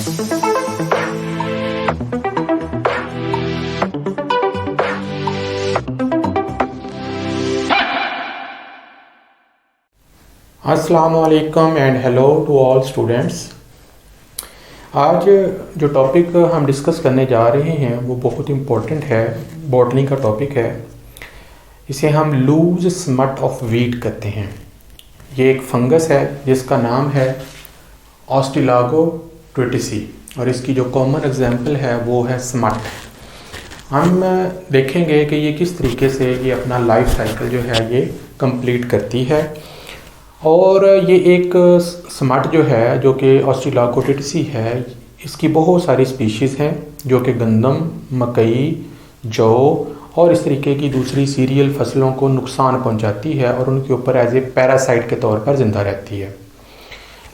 अस्सलाम वालेकुम and hello to all students. आज जो टॉपिक हम डिस्कस करने जा रहे हैं वो बहुत इम्पोर्टेंट है, बॉटनी का टॉपिक है। इसे हम लूज स्मट ऑफ वीट कहते हैं। ये एक फंगस है जिसका नाम है ऑस्टिलागो ट्विटिसी और इसकी जो कॉमन एग्जांपल है वो है स्मट। हम देखेंगे कि ये किस तरीके से ये अपना लाइफ साइकिल जो है ये कंप्लीट करती है। और ये एक स्मट जो है जो कि ऑस्ट्रेलागो ट्विटिसी है, इसकी बहुत सारी स्पीशीज़ हैं जो कि गंदम, मकई, जौ और इस तरीके की दूसरी सीरियल फसलों को नुकसान पहुंचाती है और उनके ऊपर एज ए पैरासाइट के तौर पर ज़िंदा रहती है।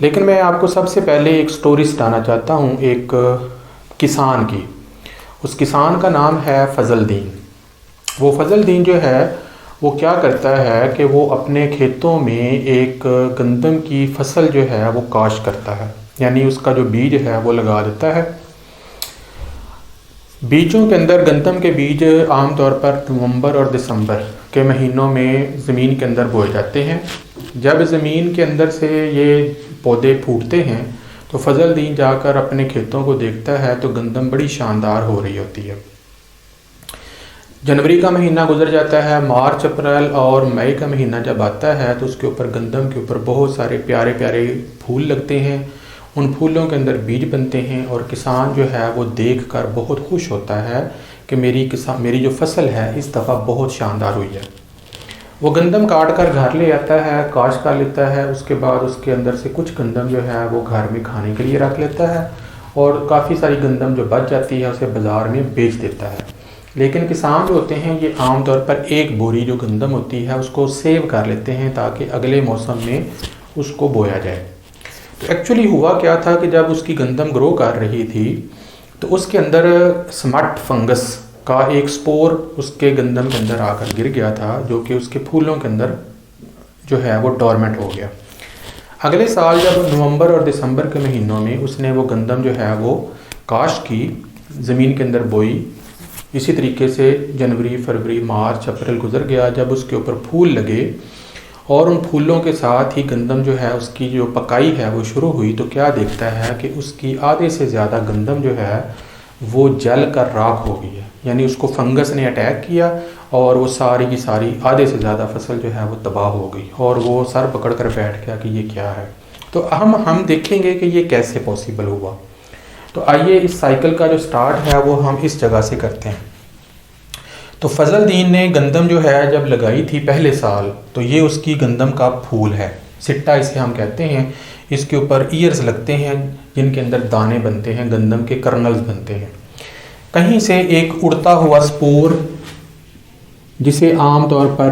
लेकिन मैं आपको सबसे पहले एक स्टोरी सुनाना चाहता हूँ एक किसान की। उस किसान का नाम है फजलदीन। वो फजलदीन जो है वो क्या करता है कि वो अपने खेतों में एक गंदम की फसल जो है वो काश्त करता है, यानी उसका जो बीज है वो लगा देता है। बीजों के अंदर गंदम के बीज आमतौर पर नवंबर और दिसंबर के महीनों में ज़मीन के अंदर बोए जाते हैं। जब ज़मीन के अंदर से ये पौधे फूटते हैं तो फजलदीन जाकर अपने खेतों को देखता है तो गंदम बड़ी शानदार हो रही होती है। जनवरी का महीना गुजर जाता है, मार्च, अप्रैल और मई का महीना जब आता है तो उसके ऊपर गंदम के ऊपर बहुत सारे प्यारे प्यारे फूल लगते हैं। उन फूलों के अंदर बीज बनते हैं और किसान जो है वो देखकर बहुत खुश होता है कि मेरी जो फसल है इस दफ़ा बहुत शानदार हुई है। वो गंदम काट कर घर ले आता है, काश्त कर लेता है। उसके बाद उसके अंदर से कुछ गंदम जो है वो घर में खाने के लिए रख लेता है और काफ़ी सारी गंदम जो बच जाती है उसे बाज़ार में बेच देता है। लेकिन किसान जो होते हैं ये आमतौर पर एक बोरी जो गंदम होती है उसको सेव कर लेते हैं ताकि अगले मौसम में उसको बोया जाए। तो एक्चुअली हुआ क्या था कि जब उसकी गंदम ग्रो कर रही थी तो उसके अंदर स्मट फंगस का एक स्पोर उसके गंदम के अंदर आकर गिर गया था, जो कि उसके फूलों के अंदर जो है वो डोरमेंट हो गया। अगले साल जब नवंबर और दिसंबर के महीनों में उसने वो गंदम जो है वो काश्त की, ज़मीन के अंदर बोई। इसी तरीके से जनवरी, फरवरी, मार्च, अप्रैल गुजर गया। जब उसके ऊपर फूल लगे और उन फूलों के साथ ही गंदम जो है उसकी जो पकाई है वो शुरू हुई तो क्या देखता है कि उसकी आधे से ज़्यादा गंदम जो है वो जल कर राख हो गई है, यानी उसको फंगस ने अटैक किया और वो सारी की सारी आधे से ज़्यादा फसल जो है वो तबाह हो गई और वो सर पकड़ कर बैठ गया कि ये क्या है। तो हम देखेंगे कि ये कैसे पॉसिबल हुआ। तो आइए इस साइकिल का जो स्टार्ट है वो हम इस जगह से करते हैं। तो फजलदीन ने गंदम जो है जब लगाई थी पहले साल, तो ये उसकी गंदम का फूल है, सिट्टा इसे हम कहते हैं। इसके ऊपर ईयर्स लगते हैं जिनके अंदर दाने बनते हैं, गंदम के कर्नल्स बनते हैं। कहीं से एक उड़ता हुआ स्पोर, जिसे आमतौर पर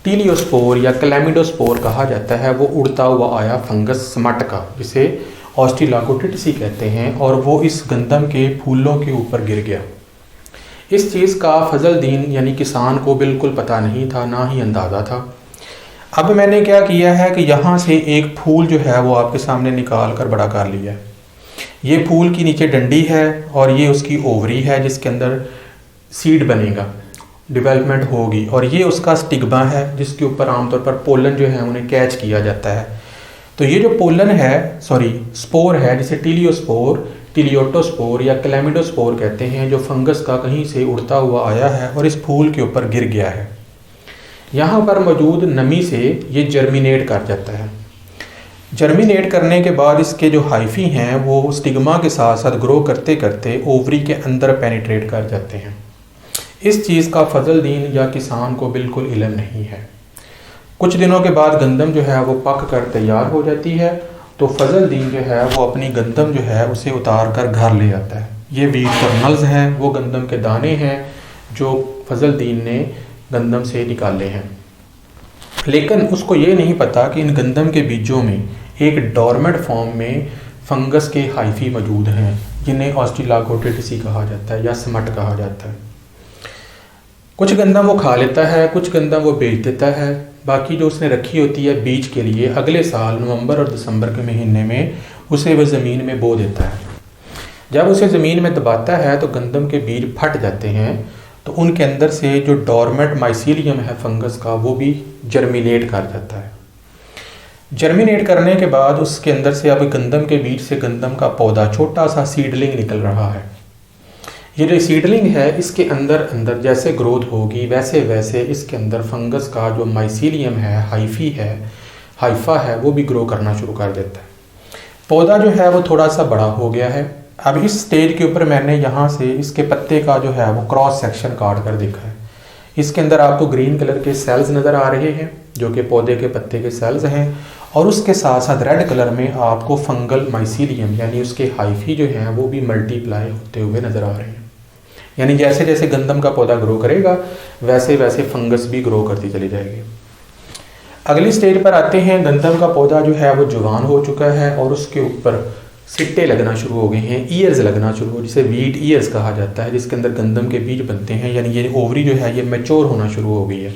टीलियोस्पोर या क्लैमिडोस्पोर कहा जाता है, वो उड़ता हुआ आया फंगस स्मट का, जिसे ऑस्ट्रेलागो ट्विटिसी कहते हैं, और वो इस गंदम के फूलों के ऊपर गिर गया। इस चीज़ का फजलदीन यानी किसान को बिल्कुल पता नहीं था, ना ही अंदाज़ा था। अब मैंने क्या किया है कि यहाँ से एक फूल जो है वो आपके सामने निकाल कर बड़ा कर लिया है। ये फूल की नीचे डंडी है और ये उसकी ओवरी है जिसके अंदर सीड बनेगा, डेवलपमेंट होगी, और ये उसका स्टिग्मा है जिसके ऊपर आमतौर पर पोलन जो है उन्हें कैच किया जाता है। तो ये जो पोलन है, स्पोर है, जिसे टीलियोस्पोर, टीलियोटोस्पोर या क्लैमिडोस्पोर कहते हैं, जो फंगस का कहीं से उड़ता हुआ आया है और इस फूल के ऊपर गिर गया है। यहाँ पर मौजूद नमी से ये जर्मिनेट कर जाता है। जर्मिनेट करने के बाद इसके जो हाइफी हैं वो स्टिग्मा के साथ साथ ग्रो करते करते ओवरी के अंदर पेनिट्रेट कर जाते हैं। इस चीज़ का फजलदीन या किसान को बिल्कुल इल्म नहीं है। कुछ दिनों के बाद गंदम जो है वो पक कर तैयार हो जाती है, तो फजलदीन जो है वो अपनी गंदम जो है उसे उतार कर घर ले आता है। ये वीट कर्नल्स हैं, वो गंदम के दाने हैं जो फजलदीन ने गंदम से निकाले हैं। लेकिन उसको ये नहीं पता कि इन गंदम के बीजों में एक डोरमेंट फॉर्म में फंगस के हाइफी मौजूद हैं, जिन्हें ऑस्ट्रेलागो ट्विटिसी कहा जाता है या स्मट कहा जाता है। कुछ गंदम वो खा लेता है, कुछ गंदम वो बेच देता है, बाकी जो उसने रखी होती है बीज के लिए अगले साल नवंबर और दिसंबर के महीने में उसे वह ज़मीन में बो देता है। जब उसे ज़मीन में दबाता है तो गंदम के बीज फट जाते हैं, तो उनके अंदर से जो डोरमेंट माइसीलियम है फंगस का वो भी जर्मिनेट कर जाता है। जर्मिनेट करने के बाद उसके अंदर से अब गंदम के बीज से गंदम का पौधा छोटा सा सीडलिंग निकल रहा है। ये जो सीडलिंग है इसके अंदर अंदर जैसे ग्रोथ होगी वैसे वैसे इसके अंदर फंगस का जो माइसीलियम है, हाइफा है वो भी ग्रो करना शुरू कर देता है। पौधा जो है वो थोड़ा सा बड़ा हो गया है। अब इस स्टेज के ऊपर मैंने यहाँ से इसके पत्ते का जो है वो क्रॉस सेक्शन काट कर देखा है। इसके अंदर आपको ग्रीन कलर के सेल्स नज़र आ रहे हैं जो कि पौधे के पत्ते के सेल्स हैं, और उसके साथ साथ रेड कलर में आपको फंगल माइसीलियम यानी उसके हाइफी जो हैं वो भी मल्टीप्लाई होते हुए नज़र आ रहे हैं। यानी जैसे जैसे गंदम का पौधा ग्रो करेगा वैसे वैसे फंगस भी ग्रो करती चली जाएगी। अगली स्टेज पर आते हैं। गंदम का पौधा जो है वो जवान हो चुका है और उसके ऊपर सिट्टे लगना शुरू हो गए हैं, ईयर्स लगना शुरू हो, जिसे वीट ईयर्स कहा जाता है, जिसके अंदर गंदम के बीज बनते हैं। यानी ये ओवरी जो है ये मैच्योर होना शुरू हो गई है।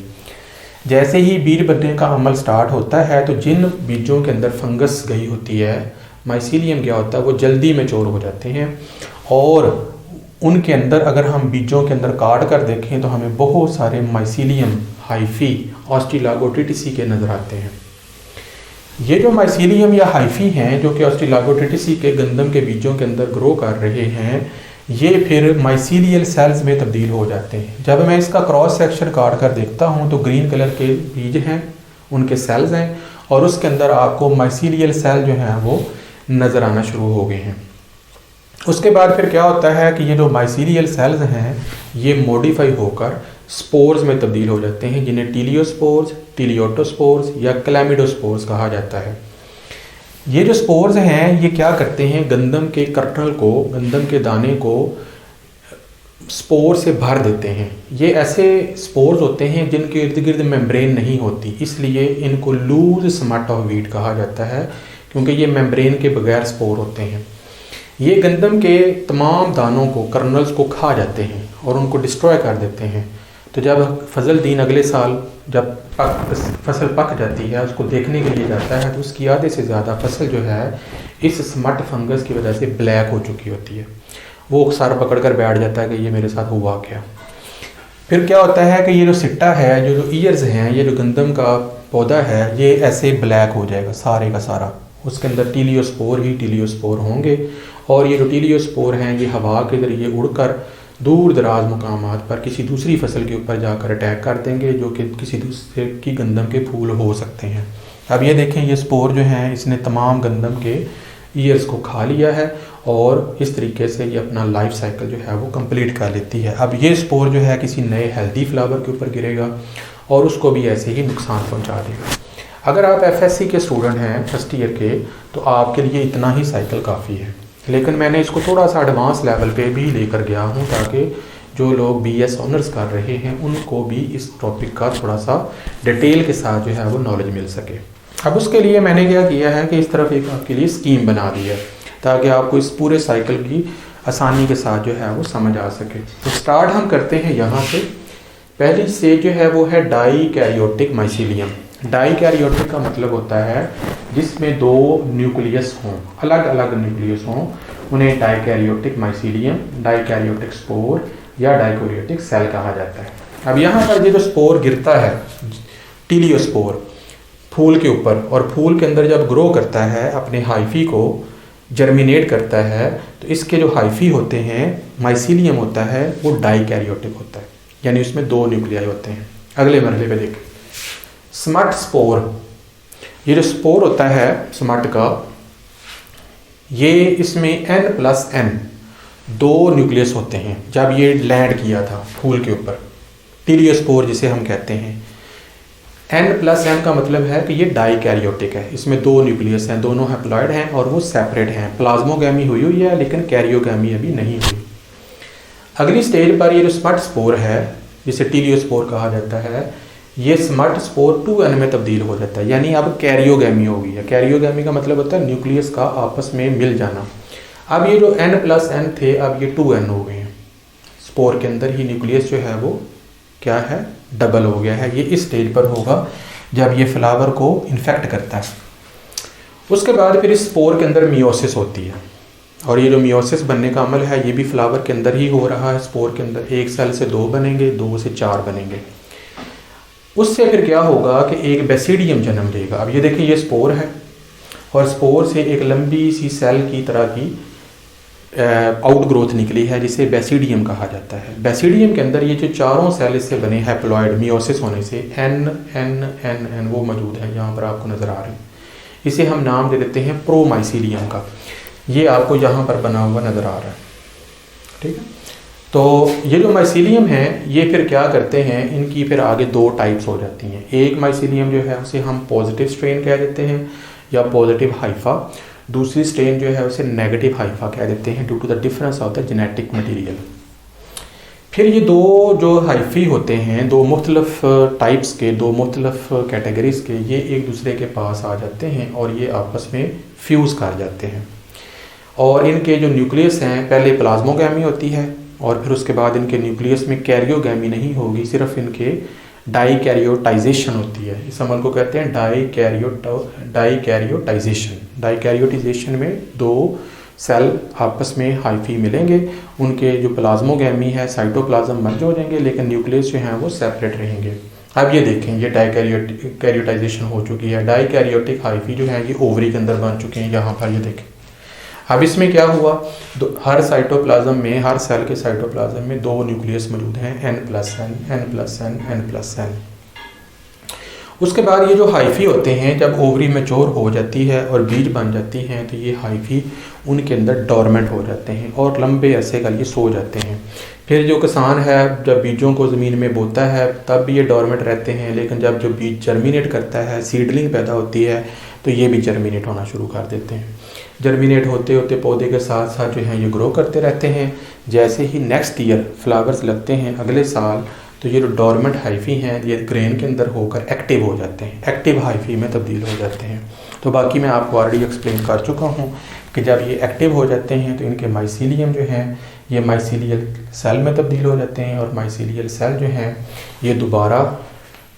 जैसे ही बीज बनने का अमल स्टार्ट होता है तो जिन बीजों के अंदर फंगस गई होती है, माइसीलियम क्या होता है, वो जल्दी मैच्योर हो जाते हैं, और उनके अंदर अगर हम बीजों के अंदर काट कर देखें तो हमें बहुत सारे माइसीलियम हाइफी ऑस्ट्रेलागोटिटिसी के नज़र आते हैं। ये जो माइसीलियम या हाइफी हैं जो कि ऑस्ट्रेलागोटिटिसी के गंदम के बीजों के अंदर ग्रो कर रहे हैं, ये फिर माइसीलियल सेल्स में तब्दील हो जाते हैं। जब मैं इसका क्रॉस सेक्शन काट कर देखता हूँ तो ग्रीन कलर के बीज हैं, उनके सेल्स हैं, और उसके अंदर आपको माइसीलियल सेल जो हैं वो नज़र आना शुरू हो गए हैं। उसके बाद फिर क्या होता है कि ये जो माइसीलियल सेल्स हैं ये मॉडिफाई होकर स्पोर्स में तब्दील हो जाते हैं, जिन्हें टीलियोस्पोर्स, टीलियोटोस्पोर्स या क्लैमिडोस्पोर्स कहा जाता है। ये जो स्पोर्स हैं ये क्या करते हैं, गंदम के कर्नल को, गंदम के दाने को स्पोर से भर देते हैं। ये ऐसे स्पोर्स होते हैं जिनके इर्द गिर्द मेम्ब्रेन नहीं होती, इसलिए इनको लूज स्मट ऑफ वीट कहा जाता है, क्योंकि ये मेम्ब्रेन के बगैर स्पोर होते हैं। ये गंदम के तमाम दानों को, कर्नल्स को खा जाते हैं और उनको डिस्ट्रॉय कर देते हैं। तो जब फजल दीन अगले साल जब फसल पक जाती है उसको देखने के लिए जाता है तो उसकी आधे से ज़्यादा फसल जो है इस स्मट फंगस की वजह से ब्लैक हो चुकी होती है। वो सर पकड़ कर बैठ जाता है कि ये मेरे साथ हुआ क्या। फिर क्या होता है कि ये जो सिट्टा है, जो ईयर्स हैं, ये जो गंदम का पौधा है, ये ऐसे ब्लैक हो जाएगा सारे का सारा। उसके अंदर टीलियोस्पोर ही टीलियोस्पोर होंगे, और ये जो टीलियोस्पोर हैं ये हवा के ज़रिए उड़कर दूर दराज मुकामात पर किसी दूसरी फसल के ऊपर जाकर अटैक कर देंगे, जो कि किसी दूसरे की गंदम के फूल हो सकते हैं। अब ये देखें, ये स्पोर जो हैं इसने तमाम गंदम के ईयर्स को खा लिया है और इस तरीके से ये अपना लाइफ साइकिल जो है वो कंप्लीट कर लेती है। अब ये स्पोर जो है किसी नए हेल्दी फ्लावर के ऊपर गिरेगा और उसको भी ऐसे ही नुकसान पहुँचा देगा। अगर आप एफएससी के स्टूडेंट हैं फर्स्ट ईयर के, तो आपके लिए इतना ही साइकिल काफ़ी है, लेकिन मैंने इसको थोड़ा सा एडवांस लेवल पे भी लेकर गया हूँ ताकि जो लोग बीएस ऑनर्स कर रहे हैं उनको भी इस टॉपिक का थोड़ा सा डिटेल के साथ जो है वो नॉलेज मिल सके। अब उसके लिए मैंने क्या किया है कि इस तरफ एक आपके लिए स्कीम बना दी है ताकि आपको इस पूरे साइकिल की आसानी के साथ जो है वो समझ आ सके। तो स्टार्ट हम करते हैं यहाँ से। पहली स्टेज जो है वो है डाईकैरियोटिक माइसीलियम। डाईकैरियोटिक का मतलब होता है जिसमें दो न्यूक्लियस हों, अलग अलग न्यूक्लियस हों, उन्हें डाईकैरियोटिक माइसीलियम, डाईकैरियोटिक स्पोर या डाईकैरियोटिक सेल कहा जाता है। अब यहाँ पर ये जो स्पोर गिरता है, टीलियोस्पोर, फूल के ऊपर, और फूल के अंदर जब ग्रो करता है अपने हाइफी को जर्मिनेट करता है, तो इसके जो हाइफी होते हैं, माइसीलियम होता है, वो डाईकैरियोटिक होता है, यानी उसमें दो न्यूक्लियाई होते हैं। अगले मरहले पे देखें, स्मट स्पोर। ये जो स्पोर होता है स्मट का, ये इसमें N+N दो न्यूक्लियस होते हैं। जब ये लैंड किया था फूल के ऊपर, टीलियोस्पोर जिसे हम कहते हैं, N+N का मतलब है कि ये डाईकैरियोटिक है, इसमें दो न्यूक्लियस हैं, दोनों हैप्लॉइड हैं और वो सेपरेट हैं। प्लाज्मोगैमी हुई हुई है लेकिन कैरियोगैमी अभी नहीं हुई। अगली स्टेज पर ये जो स्मट स्पोर है, जिसे टीलियोस्पोर कहा जाता है, ये स्मट स्पोर 2N में तब्दील हो जाता है, यानी अब कैरियोगैमी हो गई है। कैरियोगैमी का मतलब होता है न्यूक्लियस का आपस में मिल जाना। अब ये जो N+N थे, अब ये 2N हो गए हैं। स्पोर के अंदर ही न्यूक्लियस जो है वो क्या है, डबल हो गया है। ये इस स्टेज पर होगा जब ये फ्लावर को इन्फेक्ट करता है। उसके बाद फिर इस स्पोर के अंदर मियोसिस होती है। और ये जो मियोसिस बनने का अमल है ये भी फ्लावर के अंदर ही हो रहा है, स्पोर के अंदर। एक सेल से 2 बनेंगे, 2 से 4 बनेंगे। उससे फिर क्या होगा कि एक बेसिडियम जन्म लेगा। अब ये देखिए ये स्पोर है और स्पोर से एक लंबी सी सेल की तरह की आउट ग्रोथ निकली है जिसे बेसिडियम कहा जाता है। बेसिडियम के अंदर ये जो चारों सेल इससे बने हैप्लॉइड मियोसिस होने से एन एन एन एन वो मौजूद है, यहाँ पर आपको नज़र आ रहे हैं। इसे हम नाम दे देते हैं प्रोमाइसीलियम का। ये आपको यहाँ पर बना हुआ नज़र आ रहा है, ठीक है। तो ये जो माइसीलियम है ये फिर क्या करते हैं, इनकी फिर आगे 2 टाइप्स हो जाती हैं। एक माइसीलियम जो है उसे हम पॉजिटिव स्ट्रेन कह देते हैं या पॉजिटिव हाइफा, दूसरी स्ट्रेन जो है उसे नेगेटिव हाइफा कह देते हैं due to the difference of the genetic material. फिर ये 2 जो हाइफी होते हैं, 2 मुख्तलिफ टाइप्स के, 2 मुख्तलिफ कैटेगरीज के, ये एक दूसरे के पास आ जाते हैं और ये आपस में फ्यूज़ कर जाते हैं। और इनके जो न्यूक्लियस हैं, पहले प्लाज्मोगैमी होती है और फिर उसके बाद इनके न्यूक्लियस में कैरियोगैमी नहीं होगी, सिर्फ इनके डाइकैरियोटाइजेशन होती है। इस अमल को कहते हैं डाइकैरियोटाइजेशन। डाइकैरियोटाइजेशन में 2 सेल आपस में हाइफी मिलेंगे, उनके जो प्लाज्मोगैमी है साइटोप्लाज्म मर्ज हो जाएंगे, लेकिन न्यूक्लियस जो हैं वो सेपरेट रहेंगे। अब ये देखें ये डाइकैरियोटाइजेशन हो चुकी है। डाइकैरियोटिक हाइफी जो है ये ओवरी के अंदर बन चुके हैं, यहाँ पर ये देखें। अब इसमें क्या हुआ, हर साइटोप्लाज्म में, हर सेल के साइटोप्लाज्म में 2 न्यूक्लियस मौजूद हैं, n+n, n+n, n+n। उसके बाद ये जो हाइफी होते हैं जब ओवरी मैच्योर हो जाती है और बीज बन जाती हैं तो ये हाइफी उनके अंदर डोरमेंट हो जाते हैं और लंबे अरसे का ये सो जाते हैं। फिर जो किसान है जब बीजों को ज़मीन में बोता है तब भी ये डोरमेंट रहते हैं, लेकिन जब जो बीज जर्मिनेट करता है, सीडलिंग पैदा होती है, तो ये भी जर्मिनेट होना शुरू कर देते हैं। जर्मिनेट होते होते पौधे के साथ साथ जो है ये ग्रो करते रहते हैं। जैसे ही नेक्स्ट ईयर फ्लावर्स लगते हैं अगले साल, तो ये जो डोरमेंट हाइफी हैं ये ग्रेन के अंदर होकर एक्टिव हो जाते हैं, एक्टिव हाइफी में तब्दील हो जाते हैं। तो बाकी मैं आपको ऑलरेडी एक्सप्लेन कर चुका हूँ कि जब ये एक्टिव हो जाते हैं तो इनके माइसीलियम जो हैं ये माइसीलियल सेल में तब्दील हो जाते हैं और माइसीलियल सेल जो हैं ये दोबारा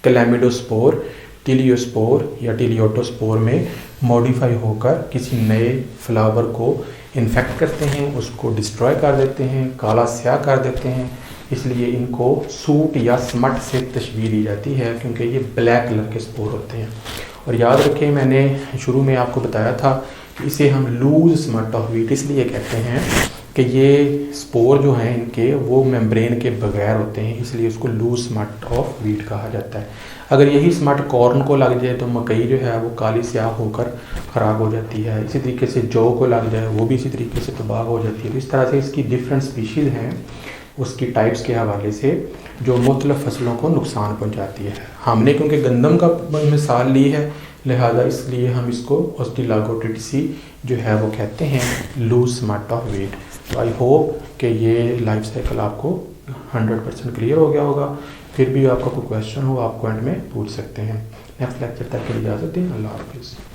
क्लैमिडोस्पोर, टिलियोस्पोर या टिलियोटोस्पोर में मॉडिफाई होकर किसी नए फ्लावर को इन्फेक्ट करते हैं, उसको डिस्ट्रॉय कर देते हैं, काला स्याह कर देते हैं। इसलिए इनको सूट या स्मट से तशबीह दी जाती है क्योंकि ये ब्लैक कलर के स्पोर होते हैं। और याद रखें मैंने शुरू में आपको बताया था कि इसे हम लूज स्मट ऑफ वीट इसलिए कहते हैं कि ये स्पोर जो हैं इनके वो मेम्ब्रेन के बगैर होते हैं, इसलिए उसको लूज स्मट ऑफ वीट कहा जाता है। अगर यही स्मट कॉर्न को लग जाए तो मकई जो है वो काली स्याह होकर ख़राब हो जाती है। इसी तरीके से जौ को लग जाए वो भी इसी तरीके से तबाह हो जाती है। तो इस तरह से इसकी डिफरेंट स्पीशीज़ हैं, उसकी टाइप्स के हवाले से जो मुख्तलिफ फसलों को नुकसान पहुंचाती है। हमने क्योंकि गंदम का मिसाल ली है लिहाजा इसलिए हम इसको ऑस्टिलागोटिसी जो है वो कहते हैं लूज स्मट ऑफ वीट। तो आई होप कि ये लाइफ साइकिल आपको 100% क्लियर हो गया होगा। फिर भी आपका कोई क्वेश्चन हो आप कमेंट में पूछ सकते हैं। नेक्स्ट लेक्चर तक के लिए इजाज़त दें। अल्लाह हाफिज़।